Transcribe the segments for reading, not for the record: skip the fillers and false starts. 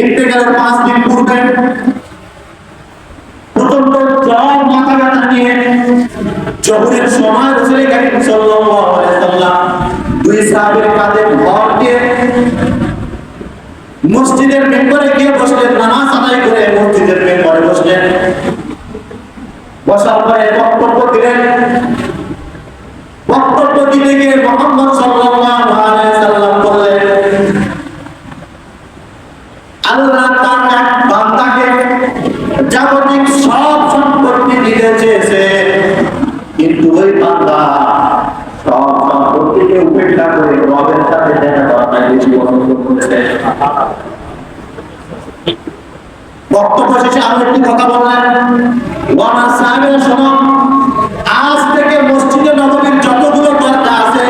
ইন্তেকালের 5 দিন পূর্বে প্রচন্ড জ্বর, মাথা ব্যথা নিয়ে জোহরের সময় রাসূল করিম সাল্লাল্লাহু আলাইহি ওয়াসাল্লাম দুই সাহাবীর কাঁধে ভর দিয়ে মসজিদের মেম্বারে গিয়ে বসলেন। নামাজ আদায় করে মসজিদের মেম্বারে বসলেন। বসার পরে বক্তব্য দিলেন। বক্তব্য দিতে গিয়ে মুহাম্মদ সাল্লাল্লাহু আলাইহি ওয়াসাল্লাম বললেন, আল্লাহ তার এক বান্দাকে জাগতিক সব সম্পত্তি দিতে চেয়েছে, কিন্তু ওই বান্দা সব সম্পত্তিকে উপেক্ষা করে রবের সাথে দেখা করাটাই বেশি পছন্দ করেছে। বক্তব্য শেষে আমি একটি কথা বললেন, ওয়ানা সাহেবের শোনো, আজ থেকে মসজিদে নববীর যতগুলো দরজা আছে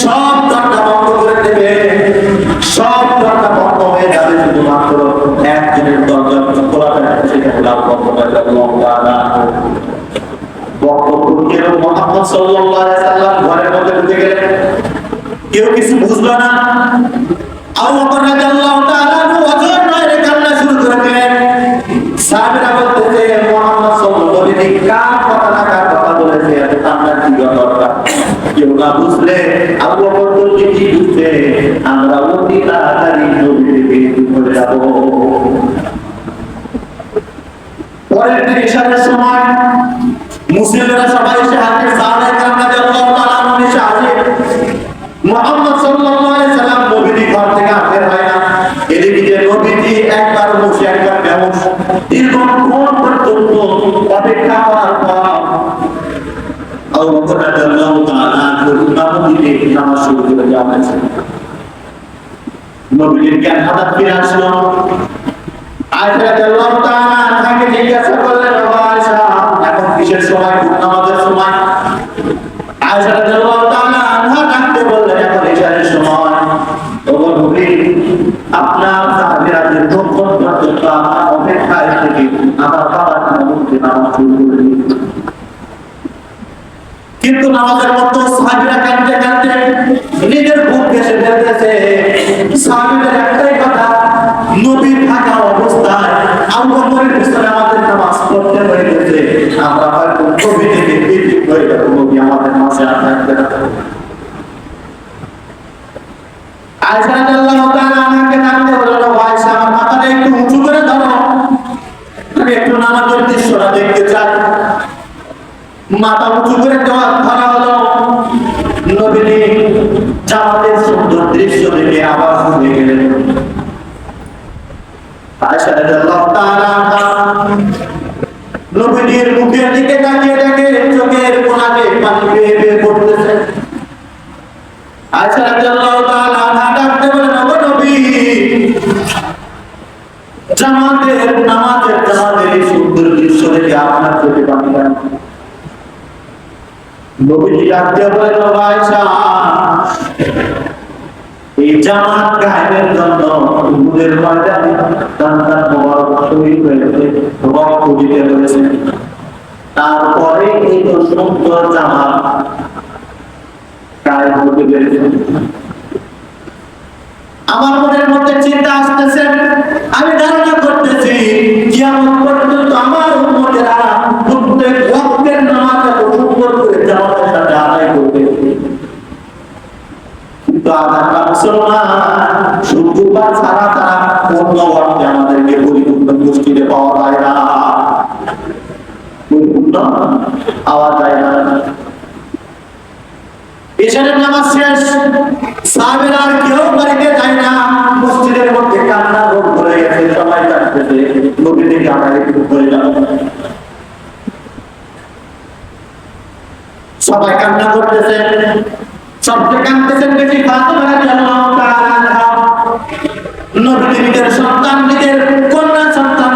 সব দরজা বন্ধ করে দেবে। সব দরজা বন্ধ হয়ে যাবে, শুধুমাত্র একজনের দরজা খোলা থাকবে, সেটা হলো বক্তব্য দিয়ে মুহাম্মদ সাল্লাল্লাহু আলাইহি ওয়াসাল্লাম ঘরের মধ্যে ঢুকে গেলেন। কেউ কিছু বুঝলো না। আবু বকর রাদিয়াল্লাহু তাআলা ওয়াজের বাইরে কান্না শুরু করে দিলেন। সাহাবীরা বলতেছে, মুহাম্মদ সাল্লাল্লাহু আলাইহি ওয়াসাল্লাম কার কথা না কার কথা বলেছে, এত কান্নার কি দরকার? কেউ না বুঝলে আবু বকর বলছে, কি বুঝছে, আমরা অতি তাড়াতাড়ি নবীর দিকে চলে যাব। পরের দিন ইশারের সময় মুসলিমরা সবাই এসে হাজির। সাহাবায়ে কেরাম রাদিয়াল্লাহু তাআলা আনহুম এসে হাজির। মুহাম্মদ সাল্লাল্লাহু আলাইহি ওয়াসাল্লাম নবীজি ঘর থেকে বের হয় না। এদিকে নবীজি একবার বসে একবার বেহুশ। দীর্ঘক্ষণ পর্যন্ত অপেক্ষা করার পর আবু বকর রাদিয়াল্লাহু তাআলা নবীজিকে নামাজ শুরু করে দেওয়া হয়েছে। নবীজির জ্ঞান হঠাৎ ফিরে আসলো। আয়েশা রাদিয়াল্লাহু তাআলা তাকে জিজ্ঞাসা করলেন, ও আয়েশা, এখন কিসের সময়? নামাজের সময়। আয়েশা রাদিয়াল্লাহু তাআলা আনহা ডাকতে বললেন, এখন ইশারের সময়। ও নবী, আপনার সাহাবীরা দীর্ঘক্ষণ পর্যন্ত আপনার অপেক্ষায় থেকে আমার বাবার নবীকে নামাজ শুরু করে দিয়েছে। কিন্তু নামাজের মধ্যে সাহাবীরা কাঁদতে কাঁদতে নিজের বুক ঘেঁষে ফেলতেছে। সাহাবীদের একটাই কথা, নবী থাকা অবস্থায় আবু বকরের পিছনে আমাদের নামাজ পড়তে হয়েছে, আমরা হয়তো নবী থেকে বিচ্যুত হয়ে যাব, নবী আমাদের মাঝে আর থাকবে না। আয়েশা রাদিয়াল্লাহু তাআলা আনহাকে ডাকতে বলল, আয়েশা, আমার মাথাটা একটু উঁচু করে ধরো, আমি একটু নামাজের দৃশ্যটা দেখতে চাই। মাথা উঁচু করে ধরা হলো। নবীজি জামাতের সুন্দর দৃশ্য দেখে আবার ঘুরে গেলেন। আয়েশা রাদিয়াল্লাহু তাআলা আনহা নবীজির মুখের দিকে তাকিয়ে দেখে চোখের কোণাতে পানি বেয়ে বেয়ে পড়তেছে। আয়েশা রাদিয়াল্লাহু তাআলা আনহা ডাকতে বলেন, ও নবী, নামাজের এই সুন্দর দৃশ্য দেখে আপনার চোখে পানি কেন? নবীজি ডাকতে বলেন, ও আয়েশা, এই জামাত কায়েমের জন্য উহুদের ময়দানে সন্তান মোবারক শহীদ হয়েছে, রক্ত দিতে হয়েছে। তারপরে এই তো সুন্দর জামাত কায়েম হতে পেরেছে। আমার মনের মধ্যে চিন্তা আসতেছে, আমি ধারণা করতেছি কিয়ামত পর্যন্ত আমার উম্মতেরা প্রত্যেক ওয়াক্তের নামাজ এত সুন্দর করে জামাতের সাথে আদায় করবে। কিন্তু আগামী মুসলমান শুক্রবার ছাড়া অন্য ওয়াক্তে আমাদেরকে পরিপূর্ণ মসজিদে পাওয়া যায় না, পরিপূর্ণ পাওয়া যায় না। এশারের নামাজ শেষ, সাহাবীরা আর কেউ বাড়িতে যায় না। মসজিদের মধ্যে কান্না রোল করে গেছে, সবাই কাঁদতেছে। নবী থেকে আমরা একটু করে যাব, সবাই কান্না করতেছে। সবচেয়ে কাঁদতেছেন বেশি ফাতেমা রাদিয়াল্লাহু তাআলা আনহা। নবীর নিজের সন্তান, নিজের কন্যা সন্তান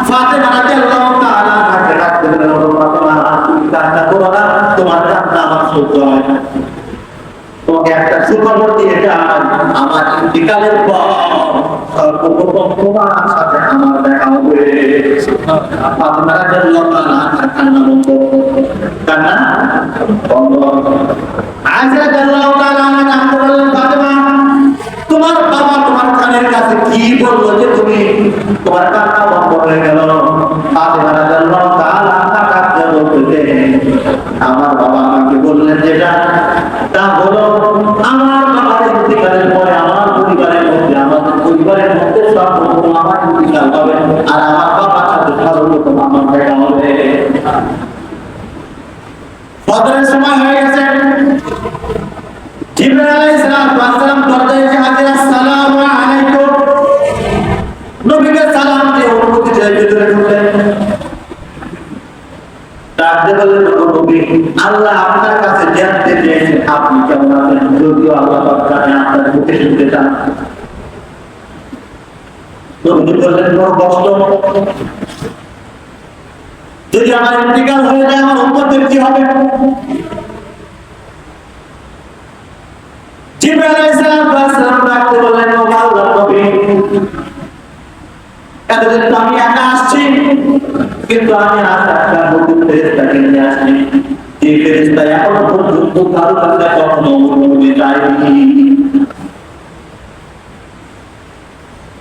ফাতেমা রাদিয়াল্লাহু তাআলা আনহাকে ডাকতে বললেন, ও ফাতেমা, তুমি কান্না করো না, তোমার কান্না আমার সহ্য হয় না। তোমাকে একটা সুখবর দিয়ে যাই, আমার ইন্তিকালের পর সর্বপ্রথম তোমার সাথে আমার দেখা হবে। ফাতেমা রাদিয়াল্লাহু তাআলা আনহা কান্না বন্ধ, কান্না বন্ধ। আয়েশা রাদিয়াল্লাহু তাআলা আনহা ডাকতে বললেন, ফাতেমা, তোমার বাবা তোমার কানের কাছে কি বললো যে তুমি তোমার কান্না বন্ধ হয়ে গেল? ফাতেমা রাদিয়াল্লাহু তাআলা কাঁদতে বলতেছেন, আমার বাবা আমাকে বললেন যেটা, তা হলো আমার বাবার ইন্তিকালের পরে আমার পরিবারের মধ্যে, আমাদের পরিবারের মধ্যে সর্বপ্রথম আমার ইন্তিকাল হবে, আর আমার বাবার সাথে সর্বপ্রথম আমার দেখা হবে। ফজরের সময় হয়ে গেছে, জিবরাইল আলাইহিস সালাম দরজায় এসে হাজির, আসসালামু আলাইকুম। নবীকে সালাম দিয়ে অনুমতি চাই ভিতরে ঢুকলেন। ডাকতে বললেন, নবী, আল্লাহ আপনার কাছে জানতে চেয়েছেন আপনি কেমন আছেন, যদিও আল্লাহ পাক জানে আপনার মুখে শুনতে চান। নবী বললেন, কোনো কষ্ট, যদি আমার ইন্তিকাল হয়ে যায় আমার উম্মতের কি হবে? জিবরাইল আলাইহিস সালাম ডাকতে বললেন, ও আল্লাহর নবী, এতদিন তো আমি একা আসছি, কিন্তু আমি আজ একটা নতুন ফেরেশতাকে নিয়ে আসছি, যে ফেরেশতা এখনো পর্যন্ত কারো কাছে কখনো অনুমতি চায়নি।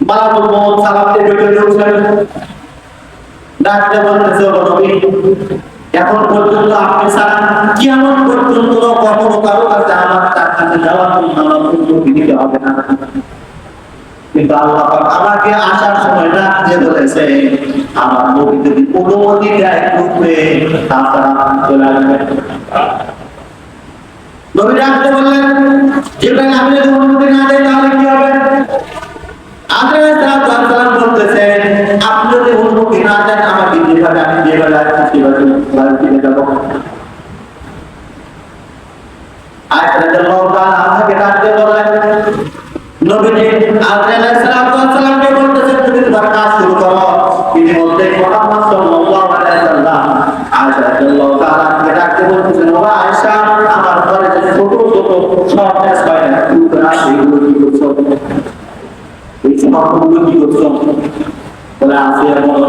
মালাকুল মউত সালাতে ভিতরে ঢুকলেন, ডাকতে বলতেছে, ও নবী, এখন পর্যন্ত আপনি ছাড়া কিয়ামত পর্যন্ত কখনো কারো কাছে আমার তার কাছে যাওয়ার জন্য আমার অনুমতি দিতে হবে না। কিন্তু আল্লাহ পাক আমাকে আসার সময় ডাক দিয়ে বলেছে, আমার নবী যদি অনুমতি দেয় ঢুকবে, তাছাড়া চলে আসবে। নবী ডাকতে বললেন, জিবরাইল, আমি যদি অনুমতি না দেই তাহলে কি হবে? আদরের সালাম বলতেছেন, আপনি যদি অনুমতি না দেন আমাকে যেভাবে আমি যেভাবে আসছি সেভাবে বাড়ি ফিরে যাব। আয়েশা রাদিয়াল্লাহু তাআলা আমাকে ডাকতে বললেন, নবীজি আলাইহিস সালামকে বলতেছেন, তুমি তোমার কাজ শুরু করো। তিনি বলতেন, মুহাম্মদ সাল্লাল্লাহু আলাইহি ওয়াসাল্লাম আয়েশা রাদিয়াল্লাহু তাআলা আমাকে ডাকতে বলতেছেন, ও আয়েশা, আমার ঘরে যে ছোট ছোট সব কাজ হয় না, টুকরা সেগুলো কি করছো? এই সবগুলো কি করছো? বলে আছে এমন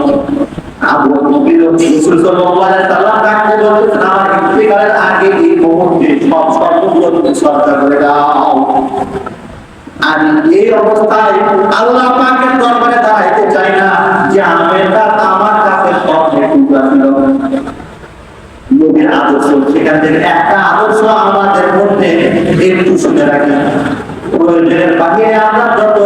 আবু নবী রাসূল সাল্লাল্লাহু আলাইহি ওয়াসাল্লাম ডাকতে বলতেছেন, আমার ইন্তিকালের আগে এই মুহূর্তে সবগুলো সরকার করে দাও। আমি এই অবস্থায় আল্লাহ পাকের দরবারে দাঁড়াইতে চাই না যে আমার কাছে সব টুকরা ছিল। নবীর আদর্শ, সেখান থেকে একটা আদর্শ আমাদের মধ্যে একটু শুনে রাখি। প্রয়োজনের বাহিরে আমরা যত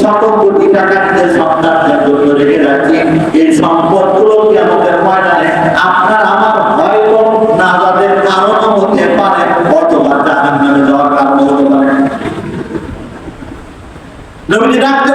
শত কোটি টাকা নিজের সন্তানদের জন্য রেখে রাখি, এই সম্পদগুলো কি আমাদের ময়দানে আপনার আমার হয়তো নাজাতের কারণও হতে পারে, অথবা জাহান্নামে যাওয়ার কারণ হতে পারে। নবীজি ডাকতে